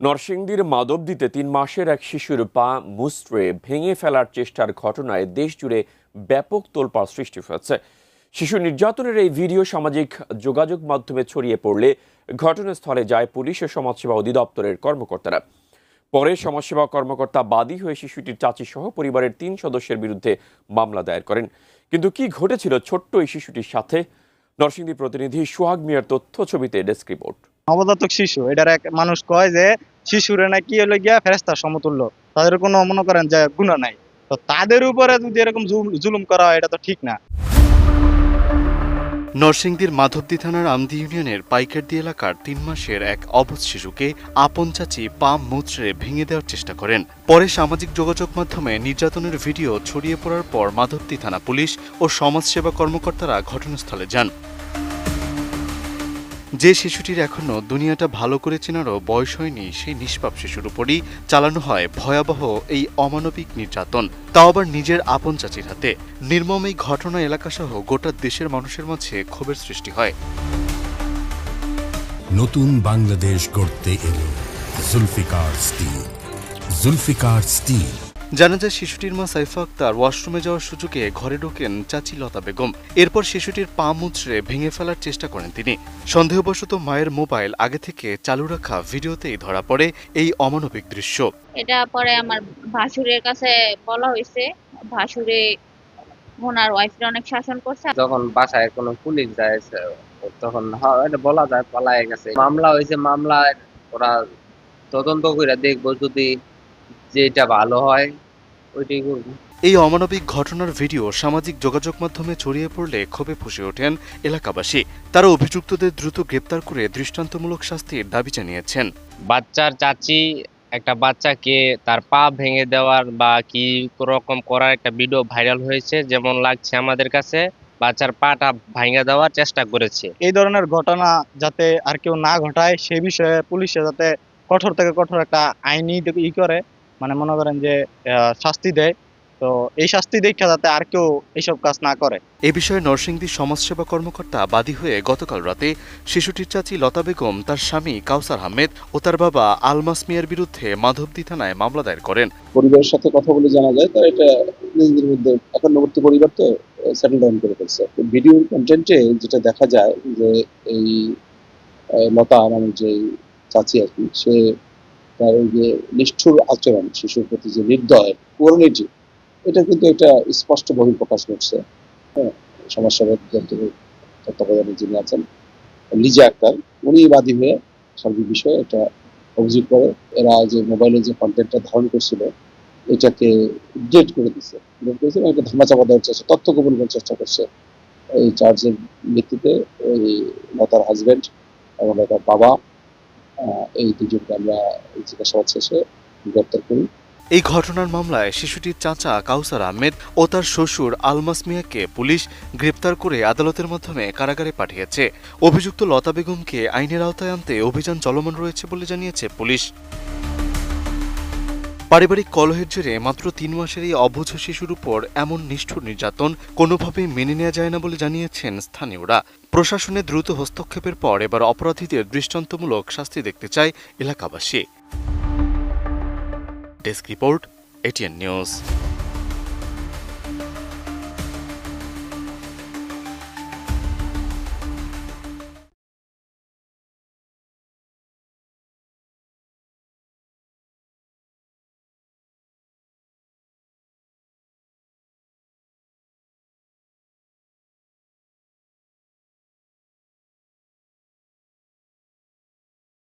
নরসিংদীর মাধবদীতে ৩ মাসের এক শিশুর পা মুচড়ে ভেঙে ফেলার চেষ্টার ঘটনায় দেশজুড়ে ব্যাপক তোলপাড় সৃষ্টি হয়েছে। শিশু নির্যাতনের এই ভিডিও সামাজিক যোগাযোগ মাধ্যমে ছড়িয়ে পড়লে ঘটনাস্থলে যায় পুলিশ ও সমাজসেবা অধিদপ্তরের কর্মকর্তারা। পরে সমাজসেবা কর্মকর্তা বাদী হয়ে শিশুটির চাচি সহ পরিবারের ৩ সদস্যের বিরুদ্ধে মামলা দায়ের করেন। কিন্তু কি ঘটেছিল ছোট্ট এই শিশুটির সাথে? নরসিংদী প্রতিনিধি সোহাগ মিয়ার তথ্য ছবিতে ডেস্ক রিপোর্ট। নবজাতক শিশু এটার এক মানুষ কয় যে শিশুরে নাকি হলো গিয়া ফেরেশতার সমতুল্য, তাদের কোনো মনে করেন যে গুনাহ নাই। তো তাদের উপরে যদি এরকম জুলুম করা হয় এটা তো ঠিক না। নরসিংদীর মাধবদী থানার আমদি ইউনিয়নের পাইকারদি এলাকার ৩ মাসের এক অবুঝ শিশুকে আপন চাচি পা মুচড়ে ভেঙে দেওয়ার চেষ্টা করেন। পরে সামাজিক যোগাযোগ মাধ্যমে নির্যাতনের ভিডিও ছড়িয়ে পড়ার পর মাধবদী থানা পুলিশ ও সমাজসেবা কর্মকর্তারা ঘটনাস্থলে যান। যে শিশুটির এখনো দুনিয়াটা ভালো করে চেনারও বয়স হয়নি, সেই নিষ্পাপ শিশুর উপরই চালানো হয় ভয়াবহ এই অমানবিক নির্যাতন, তাও আবার নিজের আপন চাচির হাতে। নির্মম এই ঘটনা এলাকাসহ গোটা দেশের মানুষের মাঝে ক্ষোভের সৃষ্টি হয়। নতুন বাংলাদেশ গড়তে এলো জুলফিকার স্টিল। জুলফিকার স্টিল। জানা যায় শিশুটির মা সাইফা আক্তার ওয়াশরুমে যাওয়ার সুযোগে ঘরে ঢোকেন চাচি লতা বেগম। এরপর শিশুটির পা মুচড়ে ভেঙে ফেলার চেষ্টা করেন তিনি। সন্দেহবশত মায়ের মোবাইল আগে থেকে চালু রাখা ভিডিওতেই ধরা পড়ে এই অমানবিক দৃশ্য। এটা পরে আমার ভাসুরের কাছে বলা হয়েছে, ভাসুরে ওনার ওয়াইফের অনেক শাসন করছে। যখন বাসায় কোনো পুলিশ যায় তখন এটা বলা যায় পালায় গেছে। মামলা হয়েছে, মামলায় ওরা তদন্ত করে দেখবো, যদি যেটা ভালো হয় ওইটাই করবো। এই অমানবিক ঘটনার ভিডিও সামাজিক যোগাযোগ মাধ্যমে ছড়িয়ে পড়লে ক্ষোভে ফুঁসে ওঠেন এলাকাবাসী। তারা অভিযুক্তদের দ্রুত গ্রেপ্তার করে দৃষ্টান্তমূলক শাস্তির দাবি জানিয়েছেন। বাচ্চার চাচি একটা বাচ্চাকে তার পা ভেঙে দেওয়ার বা কি রকম করার একটা ভিডিও ভাইরাল হয়েছে, যেমন লাগছে আমাদের কাছে বাচ্চার পাটা ভাঙে দেওয়ার চেষ্টা করেছে। এই ধরনের ঘটনা যাতে আর কেউ না ঘটায় সে বিষয়ে পুলিশে যাতে কঠোর থেকে কঠোর একটা আইনি করে, মানে মনে করেন যে শাস্তি দেয়। তো এই শাস্তি দেখে যাতে আর কেউ এইসব কাজ না করে। এ বিষয়ে নরসিংদী সমাজসেবা কর্মকর্তা বাদী হয়ে গতকাল রাতে শিশুটির চাচি লতা বেগম, তার স্বামী কাউসার আহমেদ ও তার বাবা আলমাস মিয়ার বিরুদ্ধে মাধবদী থানায় মামলা দায়ের করেন। পরিবারের সাথে কথা বলে জানা যায় তারা এটা নিজেদের মধ্যে একান্নবর্তী পরিবার তো সেটেল ডাউন করে ফেলছে। ভিডিওর কন্টেন্টে যেটা দেখা যায় যে এই লতা নামের যে চাচি আর কি, সে তার ওই যে নিষ্ঠুর আচরণ, শিশুর প্রতি যে নির্দয় করুণিটি, এটা কিন্তু একটা স্পষ্ট বহিঃপ্রকাশ ঘটছে। হ্যাঁ, সমাজসেবা তত্ত্বাবধানে যিনি আছেন লিজা আক্তার, উনি বাদী হয়ে সার্বিক বিষয়ে এটা অভিযোগ করে। এরা যে মোবাইলে যে কন্টেন্টটা ধারণ করছিল এটাকে ডিলিট করে দিচ্ছে, একটা ধামাচাপা দেওয়ার চেষ্টা, তথ্য গোপন করার চেষ্টা করছে। এই চার্জের ভিত্তিতে ওই লতার হাজবেন্ড এবং লতার বাবা, এই দুজনকে আমরা জিজ্ঞাসাবাদ শেষে গ্রেপ্তার করি। এই ঘটনার মামলায় শিশুটির চাচা কাউসার আহমেদ ও তার শ্বশুর আলমাস মিয়াকে পুলিশ গ্রেপ্তার করে আদালতের মাধ্যমে কারাগারে পাঠিয়েছে। অভিযুক্ত লতা বেগমকে আইনের আওতায় আনতে অভিযান চলমান রয়েছে বলে জানিয়েছে পুলিশ। পারিবারিক কলহের জেরে মাত্র ৩ মাসের এই অবুঝ শিশুর উপর এমন নিষ্ঠুর নির্যাতন কোনোভাবেই মেনে নেওয়া যায় না বলে জানিয়েছেন স্থানীয়রা। প্রশাসনের দ্রুত হস্তক্ষেপের পর এবার অপরাধীদের দৃষ্টান্তমূলক শাস্তি দেখতে চায় এলাকাবাসী। Desk report, ATN news.